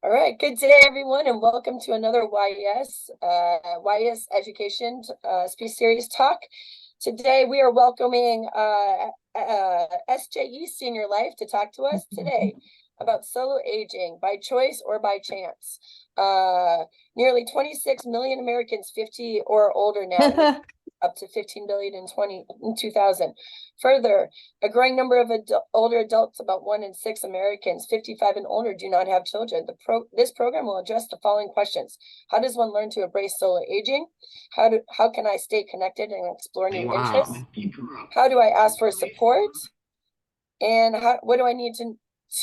All right, good day, everyone, and welcome to another YES Education Speech Series talk. Today, we are welcoming SJE SeniorLife to talk to us today about solo aging by choice or by chance. Nearly 26 million Americans 50 or older now, up to 15 billion in 2000. Further, a growing number of older adults, about 1 in 6 Americans 55 and older, do not have children. This program will address the following questions. How does one learn to embrace solo aging? How can I stay connected and explore new interests? How do I ask for support? And what do I need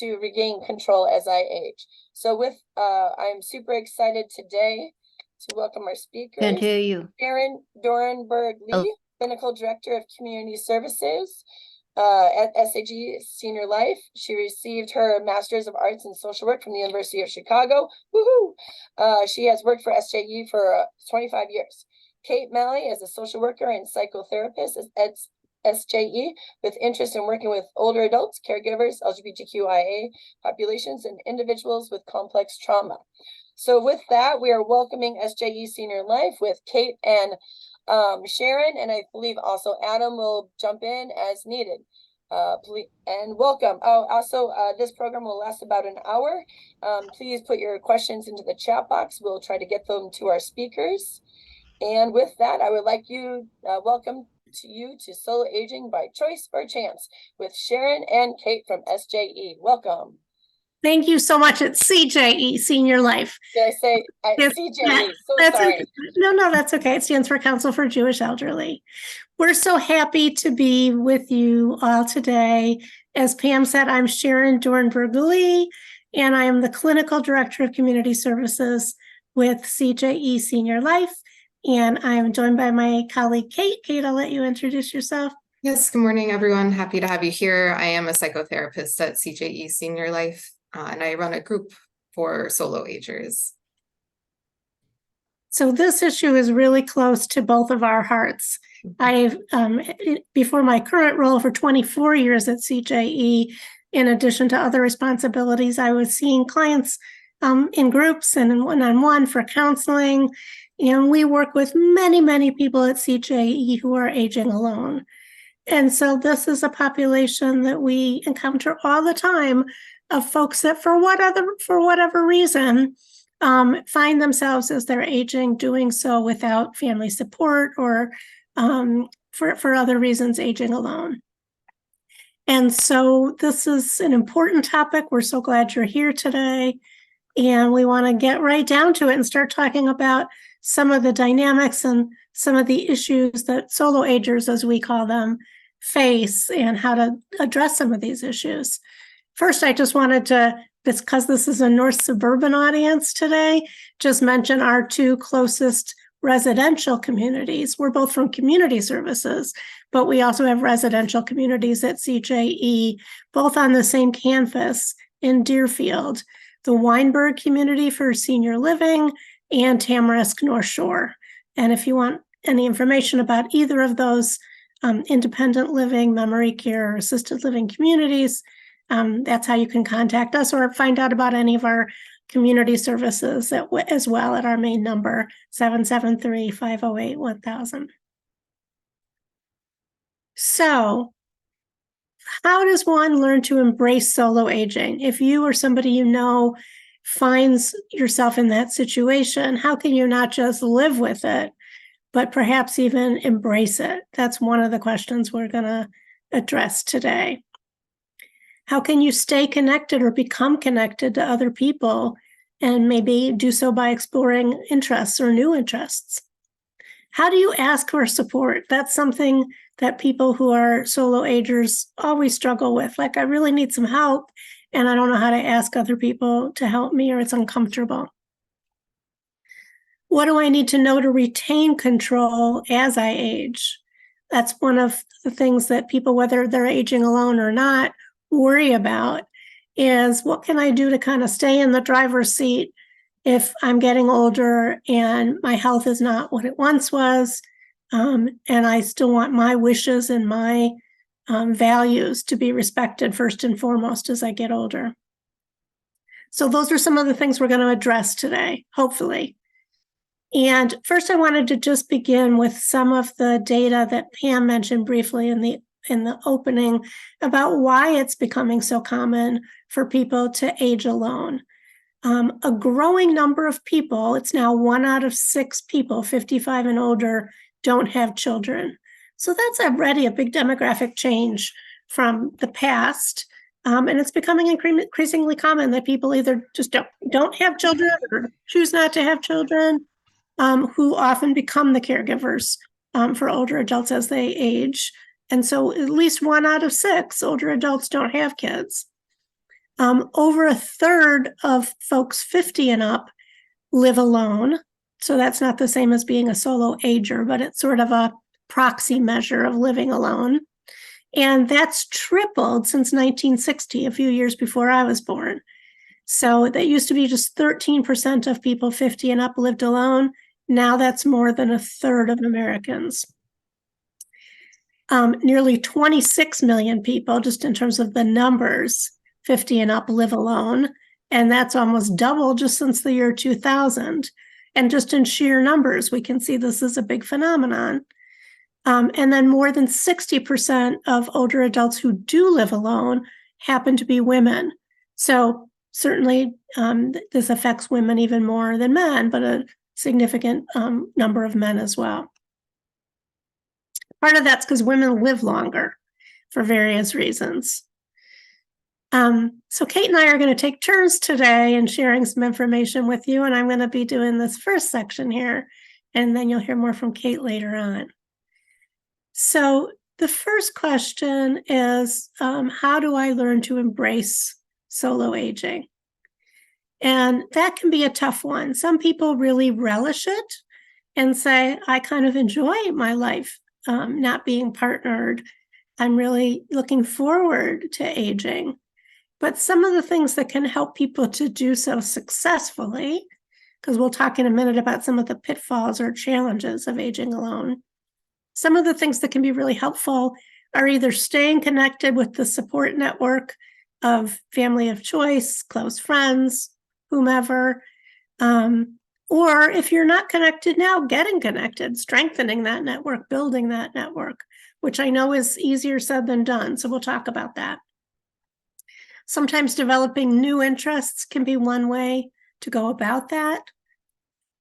to regain control as I age? So I'm super excited today to welcome our speakers. Can't hear you. Sharon Dornberg-Lee, Clinical Director of Community Services at CJE SeniorLife. She received her Master's of Arts in Social Work from the University of Chicago. Woohoo! She has worked for SJE for 25 years. Kate Malley is a social worker and psychotherapist at SJE with interest in working with older adults, caregivers, LGBTQIA populations, and individuals with complex trauma. So with that, we are welcoming SJE SeniorLife with Kate and Sharon, and I believe also Adam will jump in as needed. Please, and welcome. This program will last about an hour. Please put your questions into the chat box. We'll try to get them to our speakers. And with that, I would like you welcome to Solo Aging by Choice or Chance with Sharon and Kate from SJE. Welcome. Thank you so much. It's CJE SeniorLife. Did I say CJE? Sorry. No, that's okay. It stands for Council for Jewish Elderly. We're so happy to be with you all today. As Pam said, I'm Sharon Dornberg-Lee, and I am the Clinical Director of Community Services with CJE SeniorLife. And I am joined by my colleague, Kate. Kate, I'll let you introduce yourself. Yes, good morning, everyone. Happy to have you here. I am a psychotherapist at CJE SeniorLife, and I run a group for solo agers. So this issue is really close to both of our hearts. I've, before my current role for 24 years at CJE, in addition to other responsibilities, I was seeing clients in groups and in one-on-one for counseling. And we work with many, many people at CJE who are aging alone. And so this is a population that we encounter all the time of folks that for whatever reason find themselves as they're aging doing so without family support or for other reasons aging alone. And so this is an important topic. We're so glad you're here today. And we want to get right down to it and start talking about some of the dynamics and some of the issues that solo agers, as we call them, face and how to address some of these issues. First, I just wanted to, because this is a North suburban audience today, just mention our two closest residential communities. We're both from community services, but we also have residential communities at CJE, both on the same campus in Deerfield, the Weinberg community for senior living and Tamarisk North Shore. And if you want any information about either of those independent living, memory care, or assisted living communities, that's how you can contact us or find out about any of our community services as well at our main number, 773-508-1000. So how does one learn to embrace solo aging? If you or somebody you know finds yourself in that situation, how can you not just live with it, but perhaps even embrace it? That's one of the questions we're going to address today. How can you stay connected or become connected to other people and maybe do so by exploring interests or new interests? How do you ask for support? That's something that people who are solo agers always struggle with. Like, I really need some help, and I don't know how to ask other people to help me, or it's uncomfortable. What do I need to know to retain control as I age? That's one of the things that people, whether they're aging alone or not, worry about, is what can I do to kind of stay in the driver's seat if I'm getting older and my health is not what it once was, and I still want my wishes and my values to be respected first and foremost as I get older. So those are some of the things we're going to address today, hopefully. And first, I wanted to just begin with some of the data that Pam mentioned briefly in the opening about why it's becoming so common for people to age alone. A growing number of people, it's now 1 out of 6 people 55 and older don't have children. So that's already a big demographic change from the past. And it's becoming increasingly common that people either just don't have children or choose not to have children, who often become the caregivers for older adults as they age. And so at least 1 out of 6 older adults don't have kids. Over a third of folks 50 and up live alone. So that's not the same as being a solo ager, but it's sort of a proxy measure of living alone. And that's tripled since 1960, a few years before I was born. So that used to be just 13% of people 50 and up lived alone. Now that's more than a third of Americans. Nearly 26 million people, just in terms of the numbers, 50 and up live alone. And that's almost double just since the year 2000. And just in sheer numbers, we can see this is a big phenomenon. And then more than 60% of older adults who do live alone happen to be women. So certainly this affects women even more than men, but a significant number of men as well. Part of that's because women live longer for various reasons. So Kate and I are going to take turns today in sharing some information with you, and I'm going to be doing this first section here, and then you'll hear more from Kate later on. So the first question is, how do I learn to embrace solo aging? And that can be a tough one. Some people really relish it and say, I kind of enjoy my life not being partnered. I'm really looking forward to aging. But some of the things that can help people to do so successfully, because we'll talk in a minute about some of the pitfalls or challenges of aging alone. Some of the things that can be really helpful are either staying connected with the support network of family of choice, close friends, whomever, or if you're not connected now, getting connected, strengthening that network, building that network, which I know is easier said than done. So we'll talk about that. Sometimes developing new interests can be one way to go about that.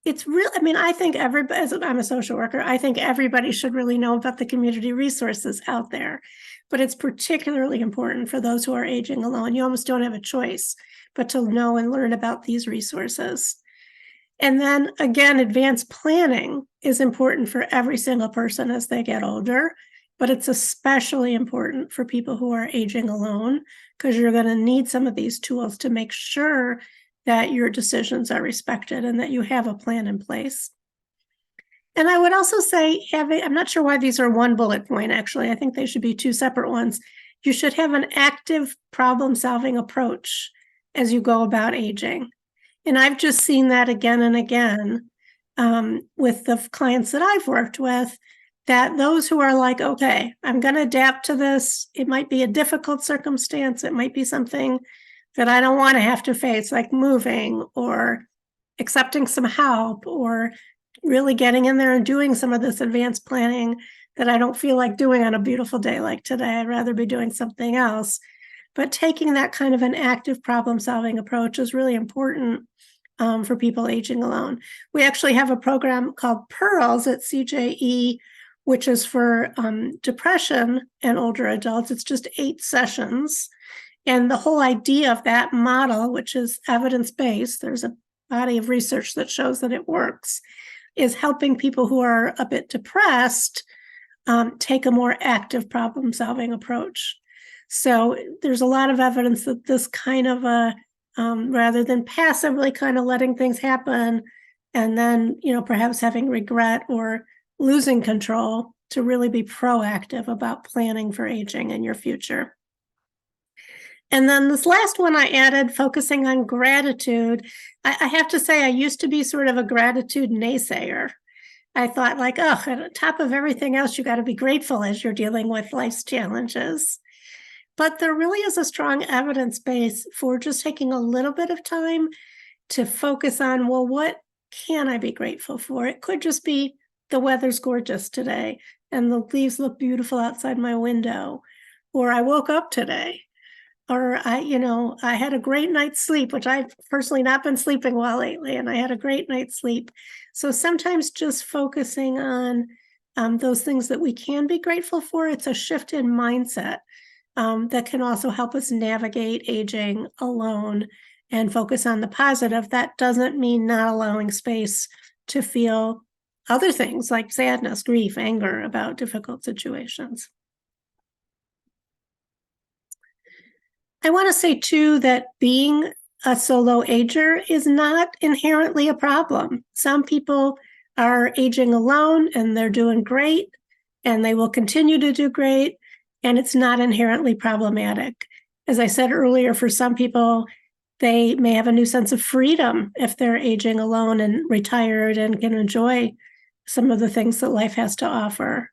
It's real. I mean, I think everybody, as I'm a social worker, I think everybody should really know about the community resources out there, but it's particularly important for those who are aging alone. You almost don't have a choice but to know and learn about these resources. And then again, advanced planning is important for every single person as they get older, but it's especially important for people who are aging alone, because you're going to need some of these tools to make sure that your decisions are respected and that you have a plan in place. And I would also say, I'm not sure why these are one bullet point, actually. I think they should be 2 separate ones. You should have an active problem-solving approach as you go about aging. And I've just seen that again and again with the clients that I've worked with, that those who are like, okay, I'm going to adapt to this. It might be a difficult circumstance. It might be something that I don't want to have to face, like moving or accepting some help or really getting in there and doing some of this advanced planning that I don't feel like doing on a beautiful day like today. I'd rather be doing something else. But taking that kind of an active problem-solving approach is really important for people aging alone. We actually have a program called Pearls at CJE, which is for depression and older adults. It's just 8 sessions. And the whole idea of that model, which is evidence-based, there's a body of research that shows that it works, is helping people who are a bit depressed take a more active problem-solving approach. So there's a lot of evidence that this kind of a, rather than passively kind of letting things happen and then, perhaps having regret or losing control, to really be proactive about planning for aging in your future. And then this last one I added, focusing on gratitude. I have to say, I used to be sort of a gratitude naysayer. I thought like, at the top of everything else, you got to be grateful as you're dealing with life's challenges. But there really is a strong evidence base for just taking a little bit of time to focus on, well, what can I be grateful for? It could just be the weather's gorgeous today and the leaves look beautiful outside my window, or I woke up today, or I had a great night's sleep, which I've personally not been sleeping well lately, and I had a great night's sleep. So sometimes just focusing on those things that we can be grateful for, it's a shift in mindset that can also help us navigate aging alone and focus on the positive. That doesn't mean not allowing space to feel other things like sadness, grief, anger about difficult situations. I want to say, too, that being a solo ager is not inherently a problem. Some people are aging alone and they're doing great, and they will continue to do great, and it's not inherently problematic. As I said earlier, for some people, they may have a new sense of freedom if they're aging alone and retired and can enjoy some of the things that life has to offer.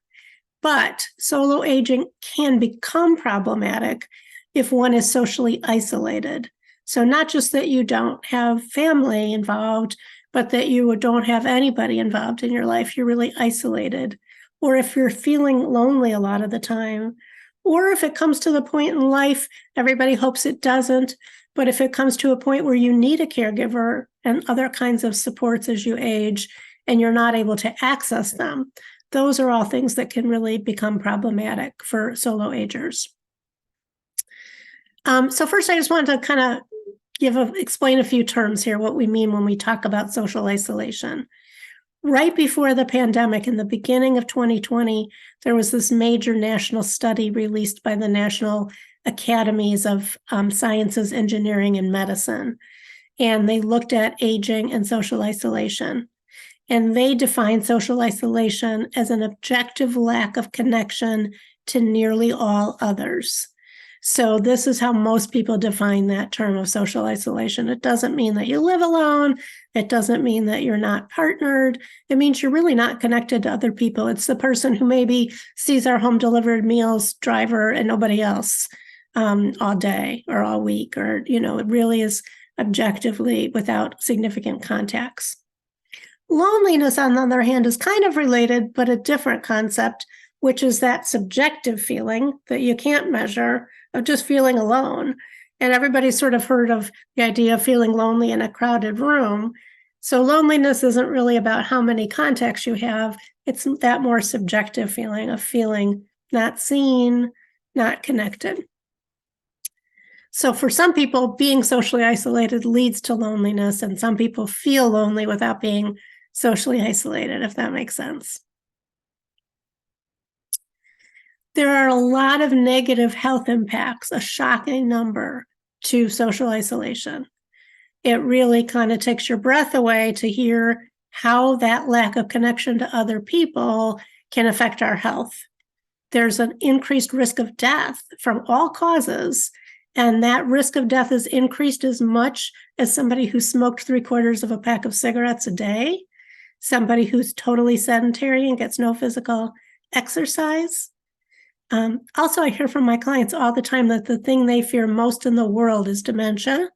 But solo aging can become problematic if one is socially isolated. So not just that you don't have family involved, but that you don't have anybody involved in your life, you're really isolated. Or if you're feeling lonely a lot of the time, or if it comes to the point in life, everybody hopes it doesn't, but if it comes to a point where you need a caregiver and other kinds of supports as you age, and you're not able to access them, those are all things that can really become problematic for solo agers. So first, I just wanted to kind of explain a few terms here, what we mean when we talk about social isolation. Right before the pandemic, in the beginning of 2020, there was this major national study released by the National Academies of Sciences, Engineering, and Medicine. And they looked at aging and social isolation. And they defined social isolation as an objective lack of connection to nearly all others. So this is how most people define that term of social isolation. It doesn't mean that you live alone. It doesn't mean that you're not partnered. It means you're really not connected to other people. It's the person who maybe sees our home delivered meals driver and nobody else all day or all week, or, it really is objectively without significant contacts. Loneliness, on the other hand, is kind of related, but a different concept, which is that subjective feeling that you can't measure of just feeling alone. And everybody's sort of heard of the idea of feeling lonely in a crowded room. So loneliness isn't really about how many contacts you have. It's that more subjective feeling of feeling not seen, not connected. So for some people, being socially isolated leads to loneliness, and some people feel lonely without being socially isolated, if that makes sense. There are a lot of negative health impacts, a shocking number, to social isolation. It really kind of takes your breath away to hear how that lack of connection to other people can affect our health. There's an increased risk of death from all causes, and that risk of death is increased as much as somebody who smoked 3/4 of a pack of cigarettes a day, somebody who's totally sedentary and gets no physical exercise. Also, I hear from my clients all the time that the thing they fear most in the world is dementia.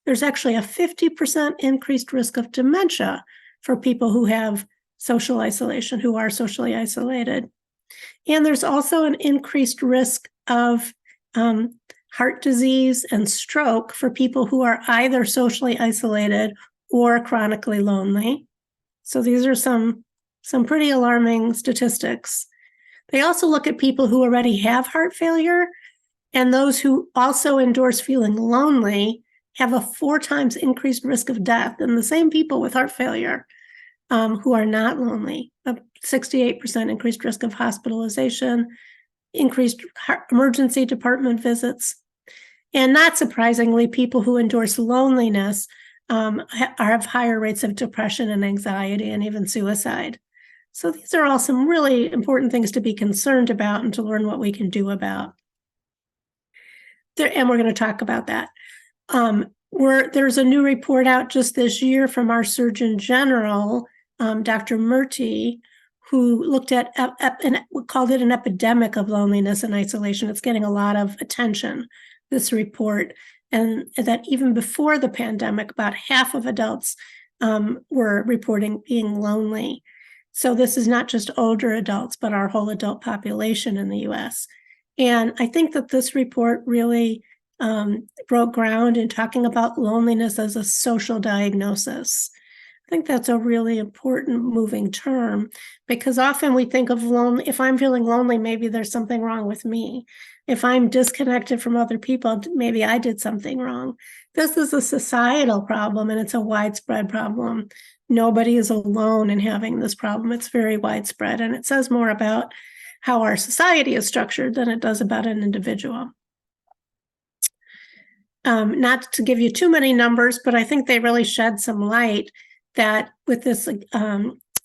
There's actually a 50% increased risk of dementia for people who have social isolation, who are socially isolated. And there's also an increased risk of heart disease and stroke for people who are either socially isolated or chronically lonely. So these are some pretty alarming statistics. They also look at people who already have heart failure, and those who also endorse feeling lonely have a 4 times increased risk of death than the same people with heart failure who are not lonely. A 68% increased risk of hospitalization, increased emergency department visits. And not surprisingly, people who endorse loneliness have higher rates of depression and anxiety and even suicide. So these are all some really important things to be concerned about and to learn what we can do about. And we're going to talk about that. There's a new report out just this year from our Surgeon General, Dr. Murty, who looked at and called it an epidemic of loneliness and isolation. It's getting a lot of attention, this report, and that even before the pandemic, about half of adults were reporting being lonely. So this is not just older adults, but our whole adult population in the US. And I think that this report really broke ground in talking about loneliness as a social diagnosis. I think that's a really important moving term, because often we think of lonely, if I'm feeling lonely, maybe there's something wrong with me. If I'm disconnected from other people, maybe I did something wrong. This is a societal problem, and it's a widespread problem. Nobody is alone in having this problem. It's very widespread, and it says more about how our society is structured than it does about an individual. Not to give you too many numbers, but I think they really shed some light that with this,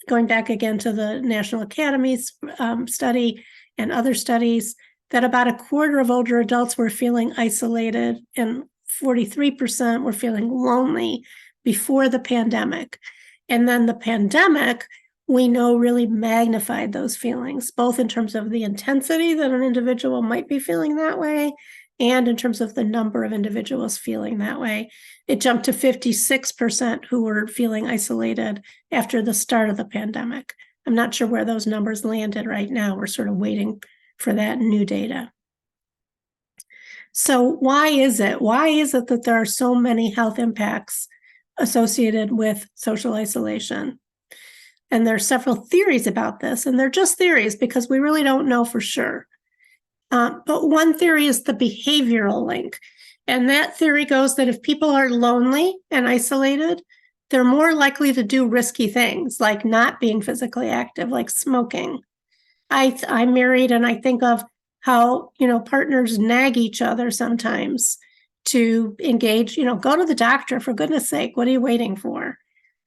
going back again to the National Academies study and other studies, that about a quarter of older adults were feeling isolated and 43% were feeling lonely before the pandemic. And then the pandemic, we know, really magnified those feelings, both in terms of the intensity that an individual might be feeling that way, and in terms of the number of individuals feeling that way. It jumped to 56% who were feeling isolated after the start of the pandemic. I'm not sure where those numbers landed right now. We're sort of waiting for that new data. So why is it? Why is it that there are so many health impacts associated with social isolation? And there are several theories about this, and they're just theories because we really don't know for sure. But one theory is the behavioral link. And that theory goes that if people are lonely and isolated, they're more likely to do risky things, like not being physically active, like smoking. I'm married, and I think of how, partners nag each other sometimes to engage, go to the doctor, for goodness sake, what are you waiting for?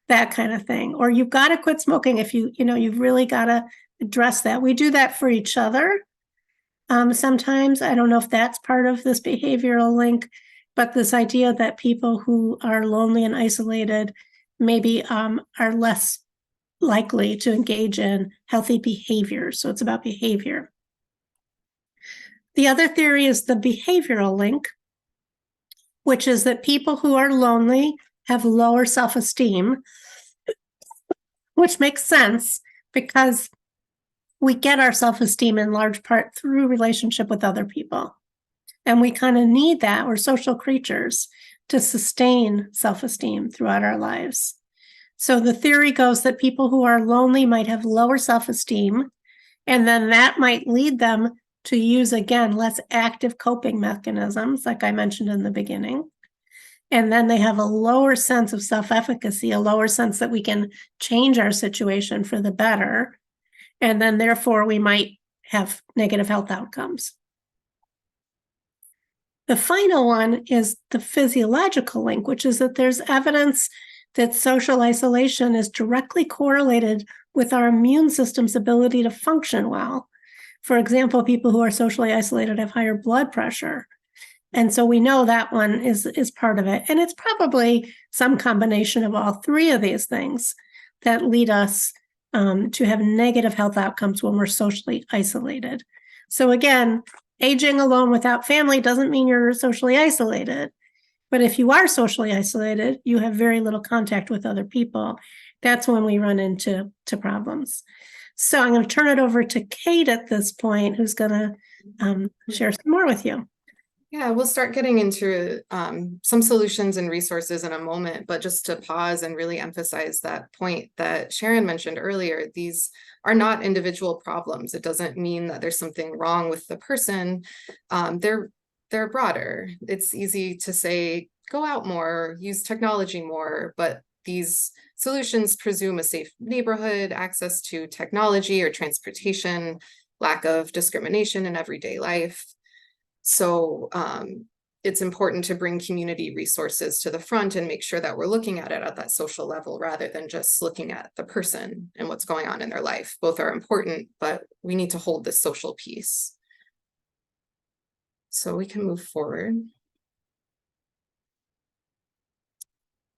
That kind of thing. Or you've got to quit smoking if you've really got to address that. We do that for each other. Sometimes, I don't know if that's part of this behavioral link, but this idea that people who are lonely and isolated maybe are less likely to engage in healthy behaviors. So it's about behavior. The other theory is the behavioral link, which is that people who are lonely have lower self-esteem, which makes sense because we get our self-esteem in large part through relationship with other people. And we kind of need that. We're social creatures to sustain self-esteem throughout our lives. So the theory goes that people who are lonely might have lower self-esteem, and then that might lead them to use, again, less active coping mechanisms, like I mentioned in the beginning. And then they have a lower sense of self-efficacy, a lower sense that we can change our situation for the better. And then therefore we might have negative health outcomes. The final one is the physiological link, which is that there's evidence that social isolation is directly correlated with our immune system's ability to function well. For example, people who are socially isolated have higher blood pressure. And so we know that one is part of it. And it's probably some combination of all three of these things that lead us to have negative health outcomes when we're socially isolated. So again, aging alone without family doesn't mean you're socially isolated. But if you are socially isolated, you have very little contact with other people. That's when we run into problems. So I'm going to turn it over to Kate at this point, who's going to share some more with you. Yeah, we'll start getting into some solutions and resources in a moment, but just to pause and really emphasize that point that Sharon mentioned earlier, these are not individual problems. It doesn't mean that there's something wrong with the person. They're broader. It's easy to say, go out more, use technology more, but these solutions presume a safe neighborhood, access to technology or transportation, lack of discrimination in everyday life. So it's important to bring community resources to the front and make sure that we're looking at it at that social level rather than just looking at the person and what's going on in their life. Both are important, but we need to hold this social piece. So we can move forward.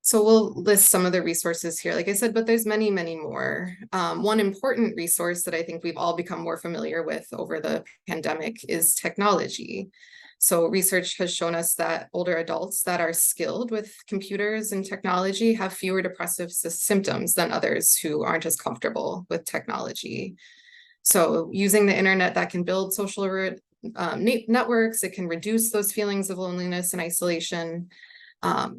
So we'll list some of the resources here, like I said, but there's many, many more. One important resource that I think we've all become more familiar with over the pandemic is technology. So research has shown us that older adults that are skilled with computers and technology have fewer depressive symptoms than others who aren't as comfortable with technology. So using the internet, that can build social networks, it can reduce those feelings of loneliness and isolation.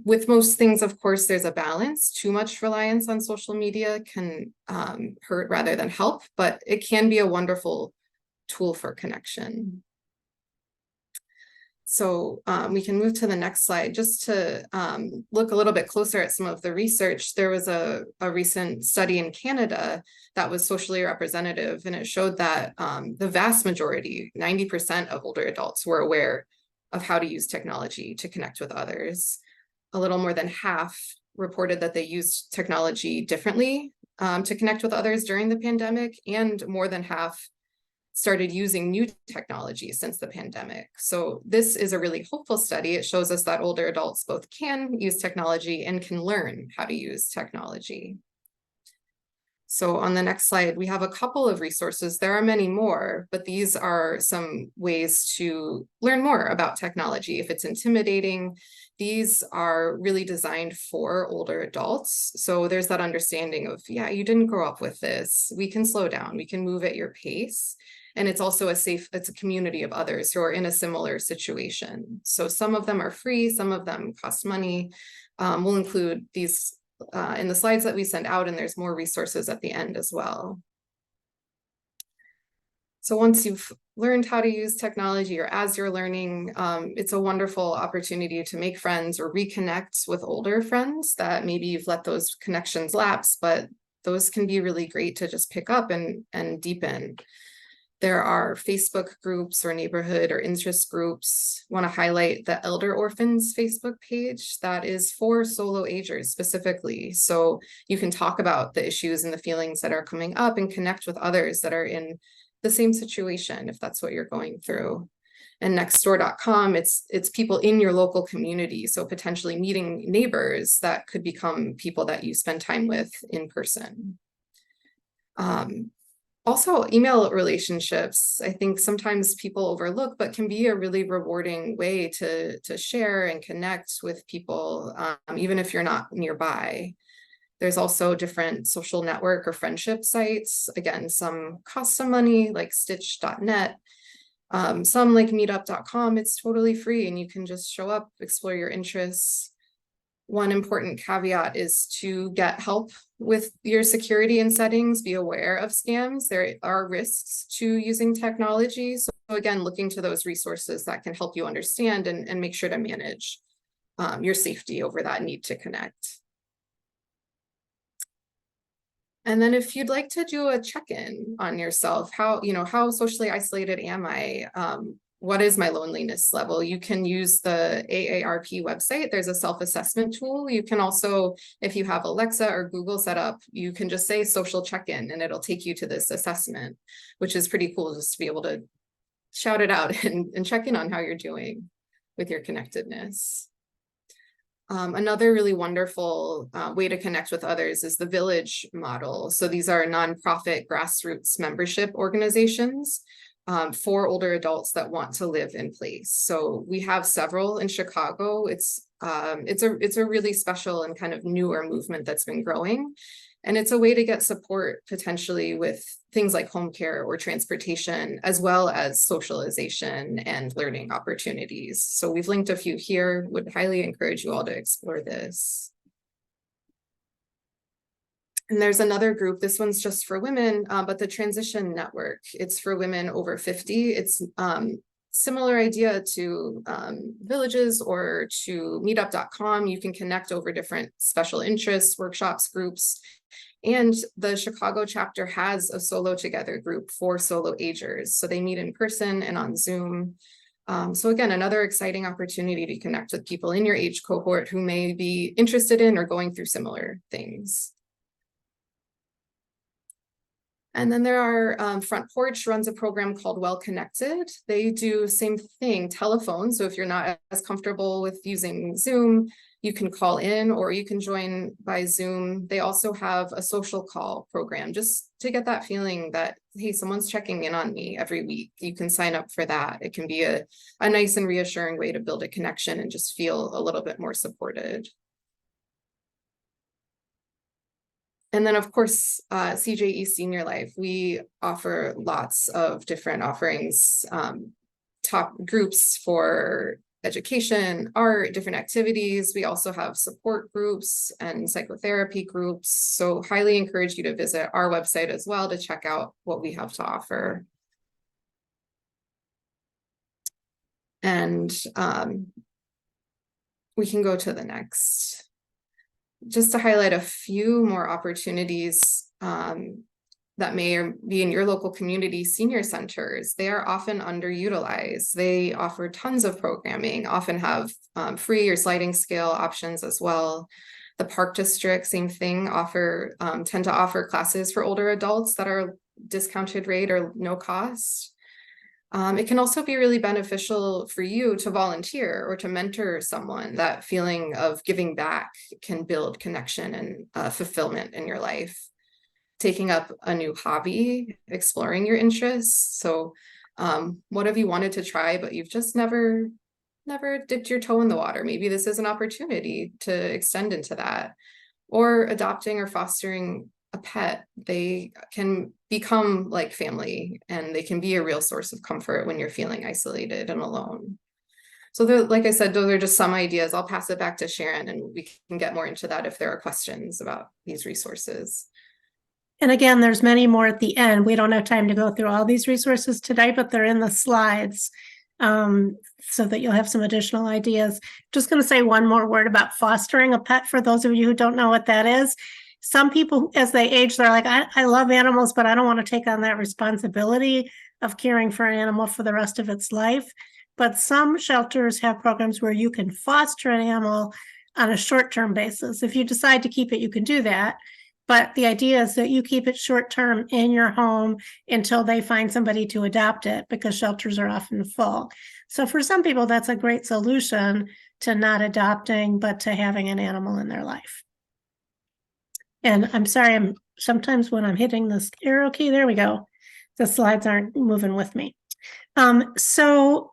With most things, of course, there's a balance. Too much reliance on social media can hurt rather than help, but it can be a wonderful tool for connection. So we can move to the next slide just to look a little bit closer at some of the research. There was a recent study in Canada that was socially representative, and it showed that the vast majority, 90% of older adults, were aware of how to use technology to connect with others. A little more than half reported that they used technology differently to connect with others during the pandemic, and more than half started using new technology since the pandemic. So this is a really hopeful study. It shows us that older adults both can use technology and can learn how to use technology. So on the next slide, we have a couple of resources. There are many more, but these are some ways to learn more about technology. If it's intimidating, these are really designed for older adults. So there's that understanding of, yeah, you didn't grow up with this. We can slow down, we can move at your pace. And it's also it's a community of others who are in a similar situation. So some of them are free, some of them cost money. We'll include these in the slides that we send out, and there's more resources at the end as well. So once you've learned how to use technology, or as you're learning, it's a wonderful opportunity to make friends or reconnect with older friends that maybe you've let those connections lapse, but those can be really great to just pick up and deepen. There are Facebook groups or neighborhood or interest groups. I want to highlight the Elder Orphans Facebook page that is for solo agers specifically. So you can talk about the issues and the feelings that are coming up and connect with others that are in the same situation if that's what you're going through. And nextdoor.com, it's people in your local community. So potentially meeting neighbors that could become people that you spend time with in person. Also, email relationships, I think sometimes people overlook, but can be a really rewarding way to share and connect with people, even if you're not nearby. There's also different social network or friendship sites. Again, some cost some money, like stitch.net. Some like meetup.com, it's totally free and you can just show up, explore your interests. One important caveat is to get help with your security and settings. Be aware of scams. There are risks to using technology. So again, looking to those resources that can help you understand and make sure to manage your safety over that need to connect. And then if you'd like to do a check-in on yourself, how socially isolated am I? What is my loneliness level? You can use the AARP website. There's a self-assessment tool. You can also, if you have Alexa or Google set up, you can just say social check-in and it'll take you to this assessment, which is pretty cool just to be able to shout it out and check in on how you're doing with your connectedness. Another really wonderful way to connect with others is the village model. So these are nonprofit grassroots membership organizations for older adults that want to live in place. So we have several in Chicago. It's a really special and kind of newer movement that's been growing. And it's a way to get support potentially with things like home care or transportation, as well as socialization and learning opportunities. So we've linked a few here, would highly encourage you all to explore this. And there's another group, this one's just for women, but the Transition Network, it's for women over 50. It's similar idea to Villages or to meetup.com. You can connect over different special interests, workshops, groups. And the Chicago chapter has a Solo Together group for solo agers. So they meet in person and on Zoom. So again, another exciting opportunity to connect with people in your age cohort who may be interested in or going through similar things. And then there are Front Porch runs a program called Well Connected. They do same thing, telephone. So if you're not as comfortable with using Zoom, you can call in or you can join by Zoom. They also have a social call program just to get that feeling that, hey, someone's checking in on me every week. You can sign up for that. It can be a nice and reassuring way to build a connection and just feel a little bit more supported. And then, of course, CJE SeniorLife, we offer lots of different offerings, top groups for education, art, different activities. We also have support groups and psychotherapy groups. So highly encourage you to visit our website as well to check out what we have to offer. And we can go to the next. Just to highlight a few more opportunities that may be in your local community senior centers. They are often underutilized. They offer tons of programming, often have free or sliding scale options as well. The Park District, same thing, tend to offer classes for older adults that are discounted rate or no cost. It can also be really beneficial for you to volunteer or to mentor someone. That feeling of giving back can build connection and fulfillment in your life. Taking up a new hobby, exploring your interests. So what have you wanted to try, but you've just never dipped your toe in the water? Maybe this is an opportunity to extend into that. Or adopting or fostering a pet. They can become like family and they can be a real source of comfort when you're feeling isolated and alone. So like I said, those are just some ideas. I'll pass it back to Sharon and we can get more into that if there are questions about these resources. And again, there's many more at the end. We don't have time to go through all these resources today, but they're in the slides so that you'll have some additional ideas. Just going to say one more word about fostering a pet for those of you who don't know what that is. Some people, as they age, they're like, I love animals, but I don't want to take on that responsibility of caring for an animal for the rest of its life. But some shelters have programs where you can foster an animal on a short-term basis. If you decide to keep it, you can do that. But the idea is that you keep it short-term in your home until they find somebody to adopt it, because shelters are often full. So for some people, that's a great solution to not adopting, but to having an animal in their life. And I'm sorry, sometimes when I'm hitting this arrow key, there we go. The slides aren't moving with me. So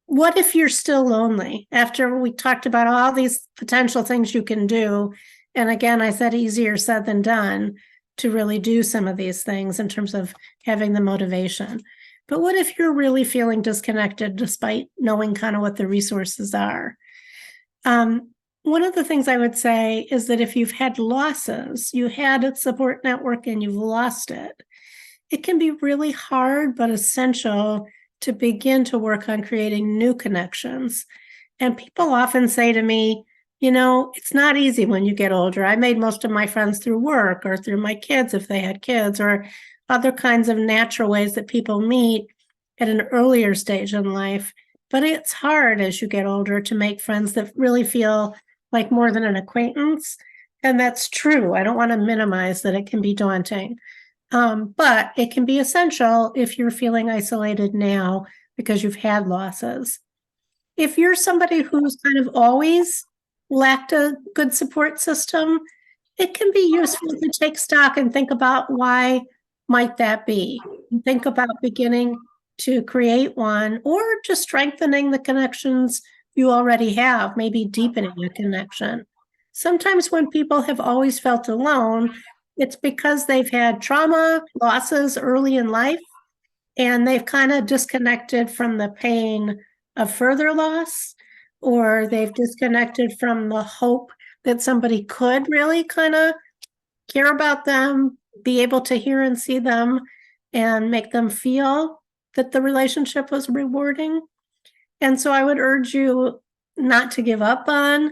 what if you're still lonely after we talked about all these potential things you can do? And again, I said easier said than done to really do some of these things in terms of having the motivation. But what if you're really feeling disconnected despite knowing kind of what the resources are? One of the things I would say is that if you've had losses, you had a support network and you've lost it, it can be really hard but essential to begin to work on creating new connections. And people often say to me, you know, it's not easy when you get older. I made most of my friends through work or through my kids if they had kids, or other kinds of natural ways that people meet at an earlier stage in life. But it's hard as you get older to make friends that really feel like more than an acquaintance. And that's true. I don't want to minimize that it can be daunting. But it can be essential if you're feeling isolated now because you've had losses. If you're somebody who's kind of always lacked a good support system, it can be useful to take stock and think about why might that be. Think about beginning to create one or just strengthening the connections you already have, maybe deepening a connection. Sometimes when people have always felt alone, it's because they've had trauma, losses early in life, and they've kind of disconnected from the pain of further loss, or they've disconnected from the hope that somebody could really kind of care about them, be able to hear and see them, and make them feel that the relationship was rewarding. And so I would urge you not to give up on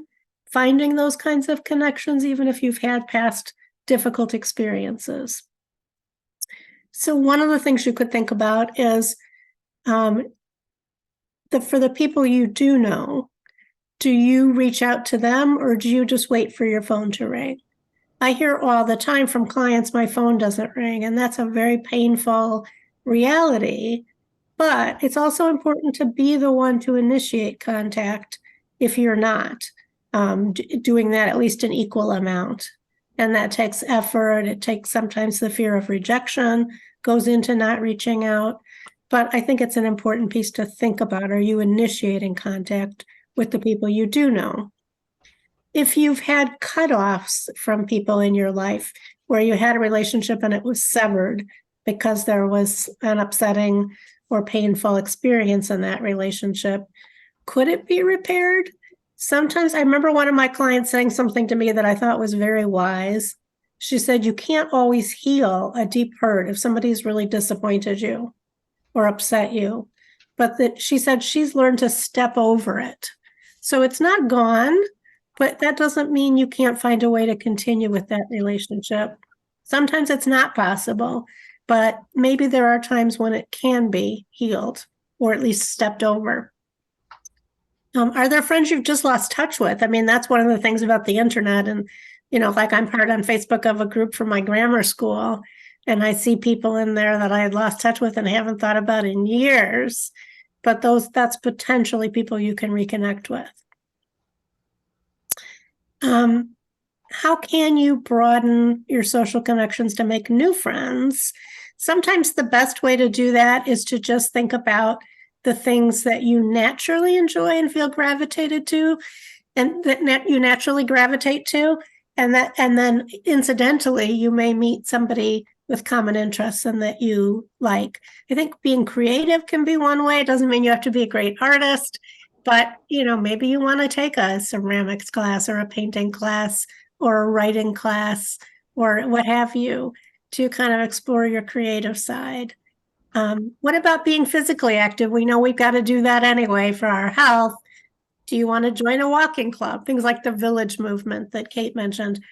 finding those kinds of connections, even if you've had past difficult experiences. So one of the things you could think about is for the people you do know, do you reach out to them or do you just wait for your phone to ring? I hear all the time from clients, my phone doesn't ring, and that's a very painful reality. But it's also important to be the one to initiate contact if you're not doing that at least an equal amount. And that takes effort. It takes sometimes the fear of rejection goes into not reaching out. But I think it's an important piece to think about. Are you initiating contact with the people you do know? If you've had cutoffs from people in your life where you had a relationship and it was severed because there was an upsetting or painful experience in that relationship, could it be repaired? Sometimes I remember one of my clients saying something to me that I thought was very wise. She said, you can't always heal a deep hurt if somebody's really disappointed you or upset you. But that she said she's learned to step over it. So it's not gone, but that doesn't mean you can't find a way to continue with that relationship. Sometimes it's not possible, but maybe there are times when it can be healed or at least stepped over. Are there friends you've just lost touch with? I mean, that's one of the things about the internet. And, like I'm part on Facebook of a group from my grammar school, and I see people in there that I had lost touch with and haven't thought about in years. But that's potentially people you can reconnect with. How can you broaden your social connections to make new friends? Sometimes the best way to do that is to just think about the things that you naturally enjoy and feel gravitated to, and that you naturally gravitate to, and then incidentally, you may meet somebody with common interests and that you like. I think being creative can be one way. It doesn't mean you have to be a great artist, but maybe you want to take a ceramics class or a painting class or a writing class or what have you to kind of explore your creative side. What about being physically active? We know we've got to do that anyway for our health. Do you want to join a walking club? Things like the Village movement that Kate mentioned.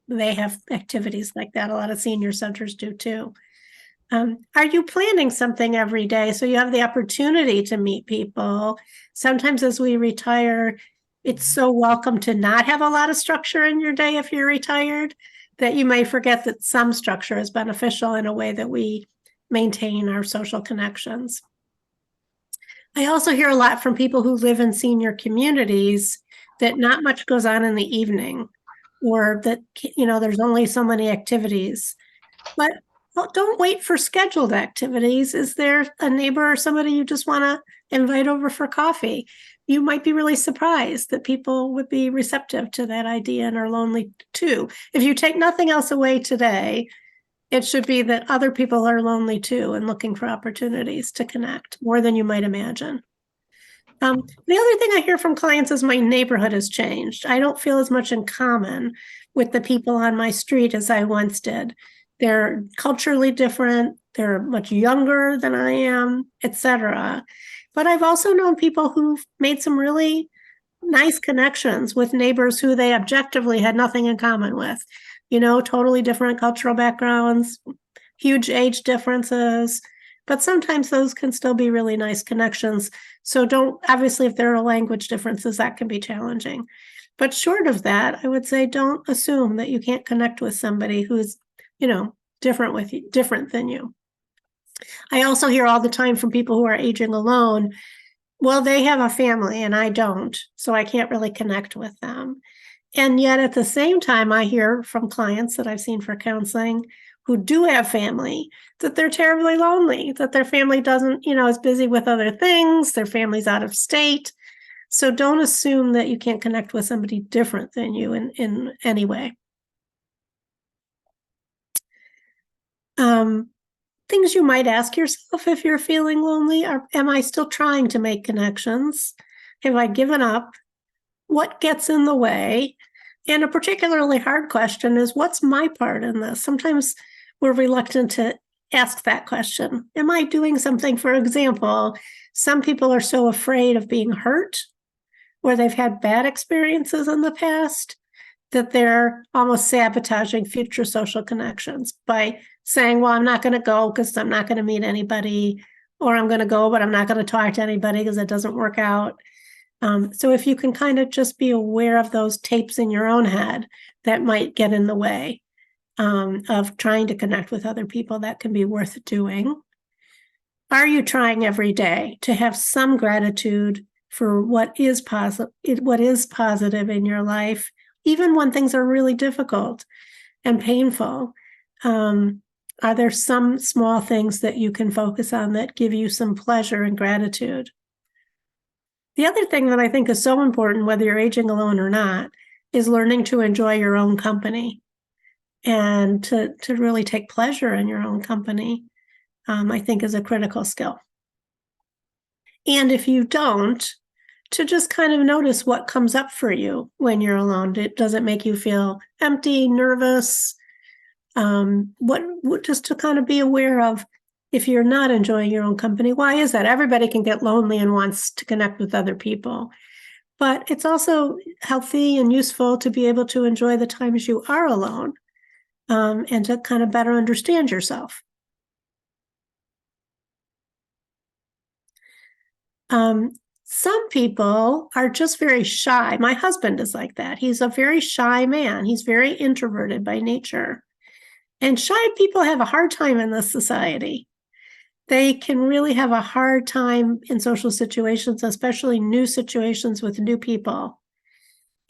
They have activities like that. A lot of senior centers do too. Are you planning something every day so you have the opportunity to meet people? Sometimes as we retire, it's so welcome to not have a lot of structure in your day if you're retired that you may forget that some structure is beneficial in a way that we maintain our social connections. I also hear a lot from people who live in senior communities that not much goes on in the evening, or that, there's only so many activities. But don't wait for scheduled activities. Is there a neighbor or somebody you just want to invite over for coffee? You might be really surprised that people would be receptive to that idea and are lonely too. If you take nothing else away today, it should be that other people are lonely too and looking for opportunities to connect more than you might imagine. The other thing I hear from clients is my neighborhood has changed. I don't feel as much in common with the people on my street as I once did. They're culturally different. They're much younger than I am, etc. But I've also known people who've made some really nice connections with neighbors who they objectively had nothing in common with. Totally different cultural backgrounds, huge age differences, but sometimes those can still be really nice connections. So obviously, if there are language differences, that can be challenging. But short of that, I would say don't assume that you can't connect with somebody who's, different than you. I also hear all the time from people who are aging alone, well, they have a family and I don't, so I can't really connect with them. And yet at the same time, I hear from clients that I've seen for counseling who do have family that they're terribly lonely, that their family doesn't, is busy with other things, their family's out of state. So don't assume that you can't connect with somebody different than you in any way. Things you might ask yourself if you're feeling lonely are, am I still trying to make connections? Have I given up? What gets in the way? And a particularly hard question is, what's my part in this? Sometimes we're reluctant to ask that question. Am I doing something? For example, some people are so afraid of being hurt, or they've had bad experiences in the past, that they're almost sabotaging future social connections by saying, well, I'm not going to go because I'm not going to meet anybody, or I'm going to go, but I'm not going to talk to anybody because it doesn't work out. So if you can kind of just be aware of those tapes in your own head that might get in the way of trying to connect with other people, that can be worth doing. Are you trying every day to have some gratitude for what is positive in your life, even when things are really difficult and painful? Are there some small things that you can focus on that give you some pleasure and gratitude? The other thing that I think is so important, whether you're aging alone or not, is learning to enjoy your own company and to really take pleasure in your own company, I think is a critical skill. And if you don't, to just kind of notice what comes up for you when you're alone. Does it make you feel empty, nervous? What just to kind of be aware of, if you're not enjoying your own company, why is that? Everybody can get lonely and wants to connect with other people. But it's also healthy and useful to be able to enjoy the times you are alone, and to kind of better understand yourself. Some people are just very shy. My husband is like that. He's a very shy man. He's very introverted by nature. And shy people have a hard time in this society. They can really have a hard time in social situations, especially new situations with new people.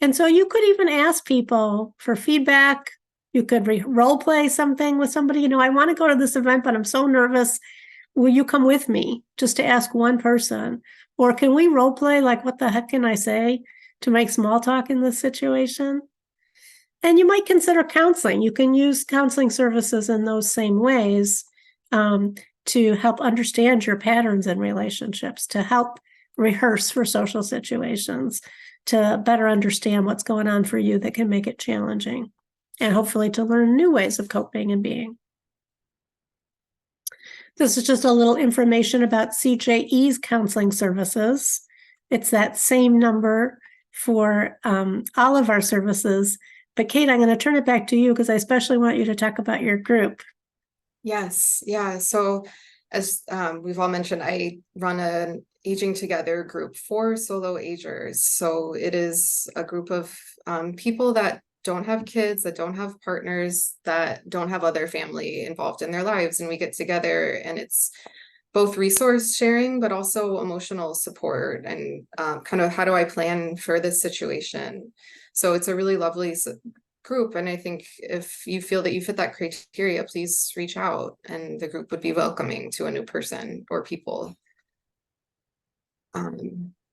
And so you could even ask people for feedback. You could role play something with somebody. I want to go to this event, but I'm so nervous. Will you come with me? Just to ask one person. Or can we role play, like, what the heck can I say to make small talk in this situation? And you might consider counseling. You can use counseling services in those same ways, to help understand your patterns in relationships, to help rehearse for social situations, to better understand what's going on for you that can make it challenging, and hopefully to learn new ways of coping and being. This is just a little information about CJE's counseling services. It's that same number for all of our services. But Kate, I'm going to turn it back to you because I especially want you to talk about your group. Yes, yeah. So as we've all mentioned, I run an Aging Together group for solo agers. So it is a group of people that don't have kids, that don't have partners, that don't have other family involved in their lives. And we get together, and it's both resource sharing, but also emotional support and kind of how do I plan for this situation. So it's a really lovely group. And I think if you feel that you fit that criteria, please reach out, and the group would be welcoming to a new person or people.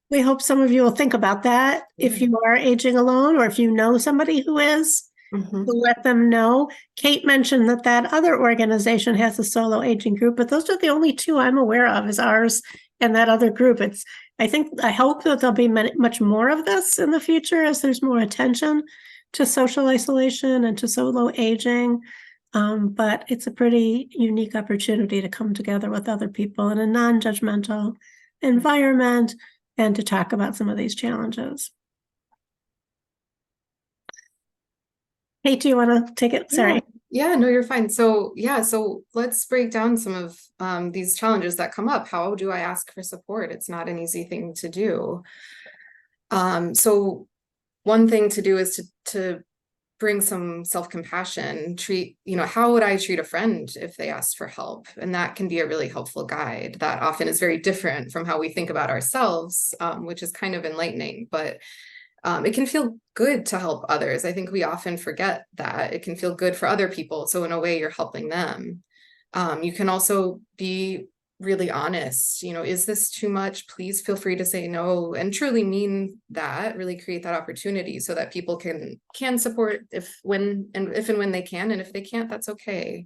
We hope some of you will think about that. If you are aging alone, or if you know somebody who is, to let them know. Kate mentioned that other organization has a solo aging group, but those are the only two I'm aware of, is ours and that other group. I hope that there'll be much more of this in the future as there's more attention to social isolation and to solo aging. But it's a pretty unique opportunity to come together with other people in a non-judgmental environment and to talk about some of these challenges. Hey, do you want to take it? Sorry. Yeah, no, you're fine. So let's break down some of these challenges that come up. How do I ask for support? It's not an easy thing to do. So one thing to do is to bring some self-compassion. How would I treat a friend if they asked for help? And that can be a really helpful guide that often is very different from how we think about ourselves, which is kind of enlightening, but it can feel good to help others. I think we often forget that it can feel good for other people. So in a way, you're helping them. You can also be really honest. Is this too much? Please feel free to say no, and truly mean that. Really create that opportunity so that people can support if and when they can, and if they can't, that's okay.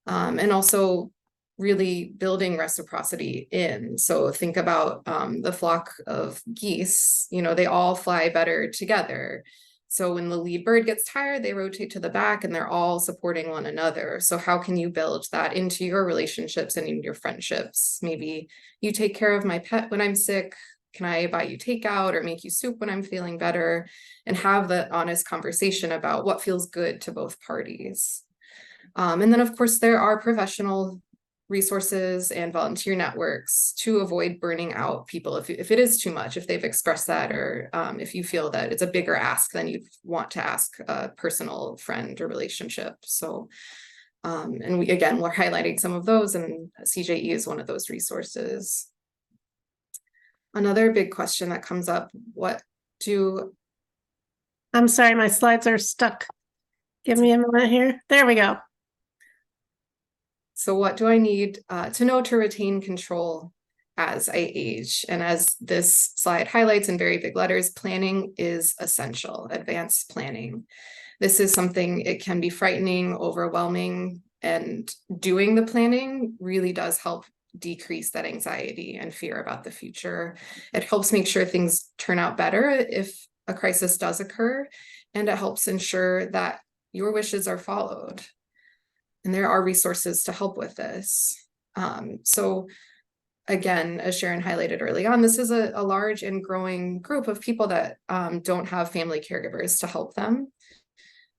And also really building reciprocity in. So think about the flock of geese, they all fly better together. So when the lead bird gets tired, they rotate to the back and they're all supporting one another. So how can you build that into your relationships and in your friendships? Maybe you take care of my pet when I'm sick. Can I buy you takeout or make you soup when I'm feeling better? And have the honest conversation about what feels good to both parties. And then, of course, there are professional resources and volunteer networks to avoid burning out people if it is too much, if they've expressed that, or if you feel that it's a bigger ask than you want to ask a personal friend or relationship. So, and we're highlighting some of those, and CJE is one of those resources. Another big question that comes up, I'm sorry, my slides are stuck. Give me a minute here. There we go. So what do I need to know to retain control as I age? And as this slide highlights in very big letters, planning is essential, advanced planning. This is something, it can be frightening, overwhelming, and doing the planning really does help decrease that anxiety and fear about the future. It helps make sure things turn out better if a crisis does occur, and it helps ensure that your wishes are followed. And there are resources to help with this. So again, as Sharon highlighted early on, this is a large and growing group of people that don't have family caregivers to help them.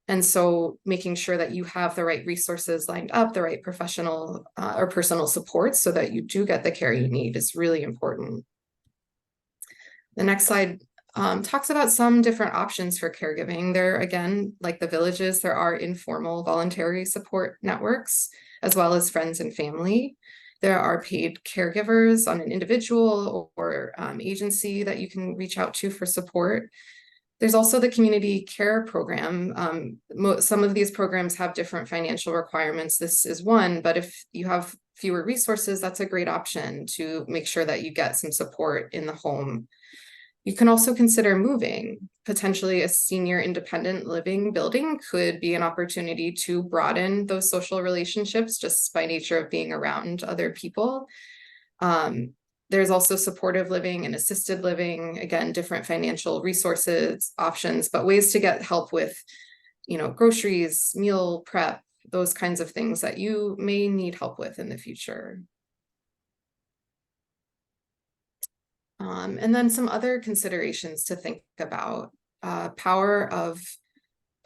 And so making sure that you have the right resources lined up, the right professional or personal support so that you do get the care you need is really important. The next slide talks about some different options for caregiving. There, again, like the villages, there are informal voluntary support networks, as well as friends and family. There are paid caregivers on an individual or agency that you can reach out to for support. There's also the community care program. Some of these programs have different financial requirements. This is one, but if you have fewer resources, that's a great option to make sure that you get some support in the home. You can also consider moving. Potentially a senior independent living building could be an opportunity to broaden those social relationships just by nature of being around other people. There's also supportive living and assisted living, again, different financial resources, options, but ways to get help with, groceries, meal prep, those kinds of things that you may need help with in the future. And then some other considerations to think about. Power of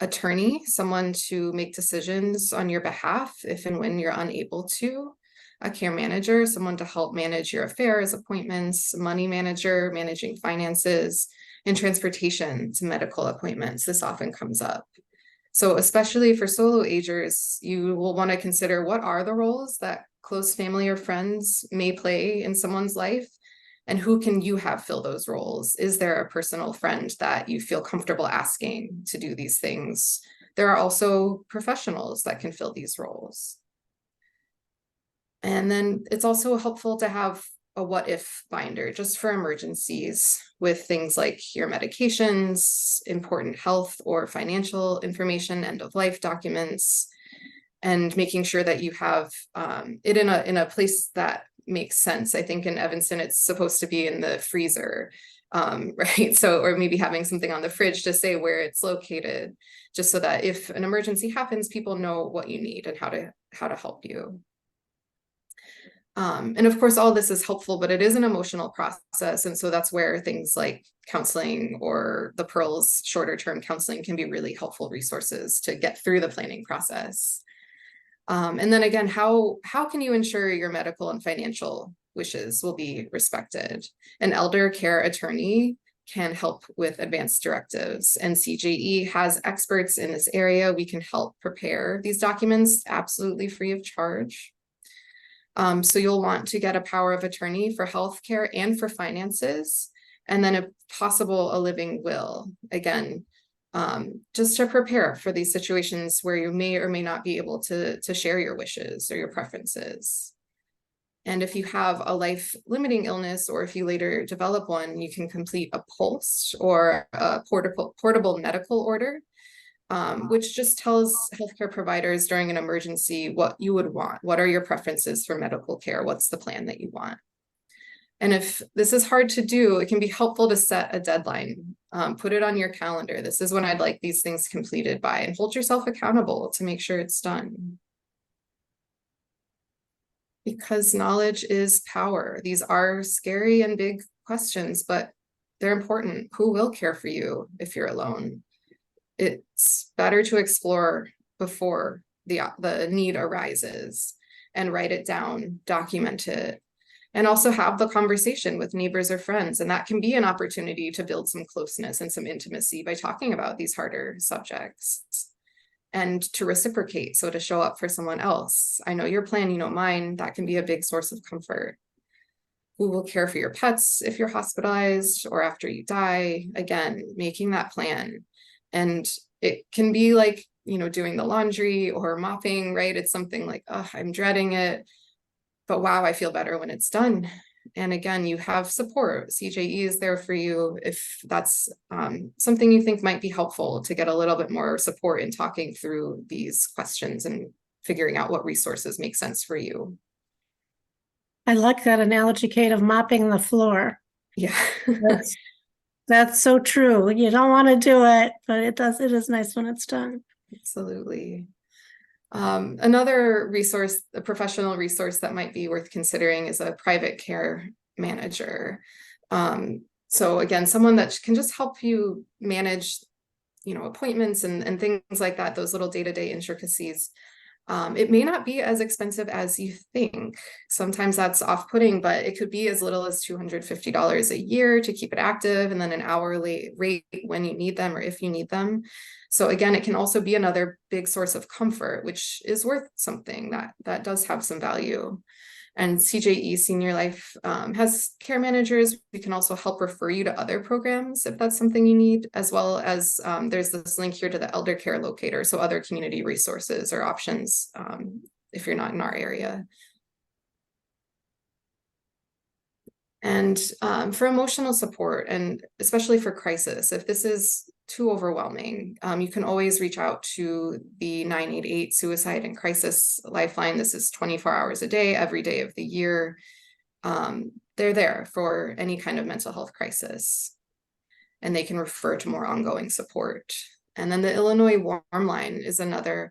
attorney, someone to make decisions on your behalf if and when you're unable to. A care manager, someone to help manage your affairs, appointments, money manager, managing finances, and transportation to medical appointments. This often comes up. So especially for solo agers, you will want to consider what are the roles that close family or friends may play in someone's life, and who can you have fill those roles? Is there a personal friend that you feel comfortable asking to do these things? There are also professionals that can fill these roles. And then it's also helpful to have a what if binder just for emergencies with things like your medications, important health or financial information, end of life documents, and making sure that you have it in a place that makes sense. I think in Evanston, it's supposed to be in the freezer, right? So, or maybe having something on the fridge to say where it's located, just so that if an emergency happens, people know what you need and how to help you. And of course, all this is helpful, but it is an emotional process. And so that's where things like counseling or the Pearls shorter term counseling can be really helpful resources to get through the planning process. And then again, how can you ensure your medical and financial wishes will be respected? An elder care attorney can help with advanced directives, and CJE has experts in this area. We can help prepare these documents absolutely free of charge. So you'll want to get a power of attorney for healthcare and for finances, and then if possible, a living will. Again, just to prepare for these situations where you may or may not be able to share your wishes or your preferences. And if you have a life-limiting illness, or if you later develop one, you can complete a PULSE or a portable medical order, which just tells healthcare providers during an emergency what you would want. What are your preferences for medical care? What's the plan that you want? And if this is hard to do, it can be helpful to set a deadline. Put it on your calendar. This is when I'd like these things completed by, and hold yourself accountable to make sure it's done. Because knowledge is power. These are scary and big questions, but they're important. Who will care for you if you're alone? It's better to explore before the need arises. and write it down, document it, and also have the conversation with neighbors or friends. And that can be an opportunity to build some closeness and some intimacy by talking about these harder subjects, and to reciprocate. So to show up for someone else. I know your plan, you know mine. That can be a big source of comfort. Who will care for your pets if you're hospitalized or after you die? Again, making that plan. And it can be like, you know, doing the laundry or mopping, right? It's something like, oh, I'm dreading it, but wow, I feel better when it's done. And again, you have support. CJE is there for you if that's something you think might be helpful, to get a little bit more support in talking through these questions and figuring out what resources make sense for you. I like that analogy, Kate, of mopping the floor. Yeah. That's so true. You don't want to do it, but it is nice when it's done. Absolutely. Another resource, a professional resource that might be worth considering, is a private care manager. So again, someone that can just help you manage, you know, appointments and things like that, those little day-to-day intricacies. It may not be as expensive as you think. Sometimes that's off-putting, but it could be as little as $250 a year to keep it active, and then an hourly rate when you need them or if you need them. So again, it can also be another big source of comfort, which is worth something. That does have some value. And CJE SeniorLife has care managers. We can also help refer you to other programs if that's something you need, as well as there's this link here to the elder care locator, so other community resources or options if you're not in our area. And for emotional support, and especially for crisis, if this is too overwhelming, you can always reach out to the 988 Suicide and Crisis Lifeline. This is 24 hours a day, every day of the year. They're there for any kind of mental health crisis, and they can refer to more ongoing support. And then the Illinois Warm Line is another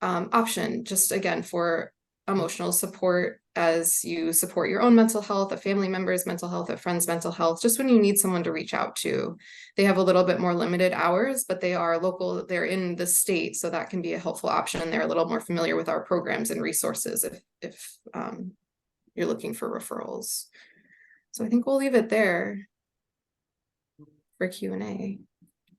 option, just again for emotional support as you support your own mental health, a family member's mental health, a friend's mental health, just when you need someone to reach out to. They have a little bit more limited hours, but they are local, they're in the state, so that can be a helpful option. They're a little more familiar with our programs and resources if you're looking for referrals. So I think we'll leave it there for Q&A.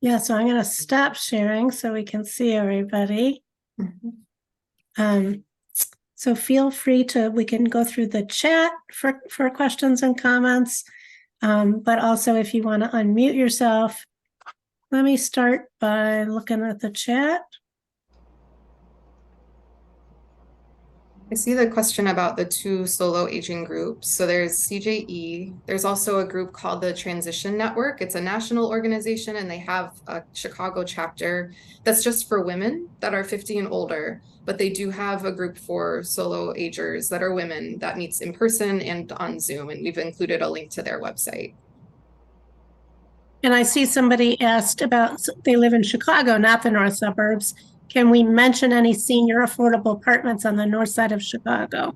Yeah, so I'm going to stop sharing so we can see everybody. Mm-hmm. So feel free we can go through the chat for questions and comments, but also if you want to unmute yourself. Let me start by looking at the chat. I see the question about the 2 solo aging groups. So there's CJE. There's also a group called the Transition Network. It's a national organization, and they have a Chicago chapter that's just for women that are 50 and older. But they do have a group for solo agers that are women that meets in person and on Zoom. And we've included a link to their website. And I see somebody asked about, they live in Chicago, not the north suburbs. Can we mention any senior affordable apartments on the north side of Chicago?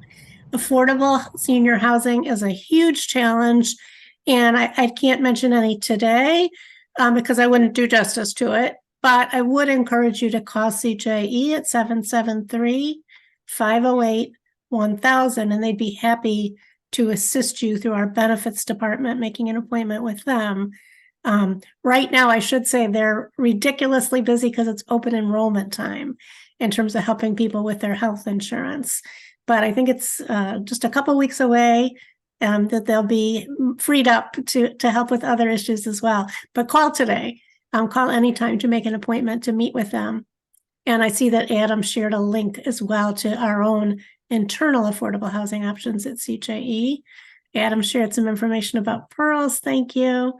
Affordable senior housing is a huge challenge, and I can't mention any today because I wouldn't do justice to it, but I would encourage you to call CJE at 773-508-1000, and they'd be happy to assist you through our benefits department, making an appointment with them. Right now, I should say they're ridiculously busy because it's open enrollment time in terms of helping people with their health insurance. But I think it's just a couple weeks away that they'll be freed up to help with other issues as well. But call today. Call anytime to make an appointment to meet with them. And I see that Adam shared a link as well to our own internal affordable housing options at CJE. Adam shared some information about Pearls. Thank you.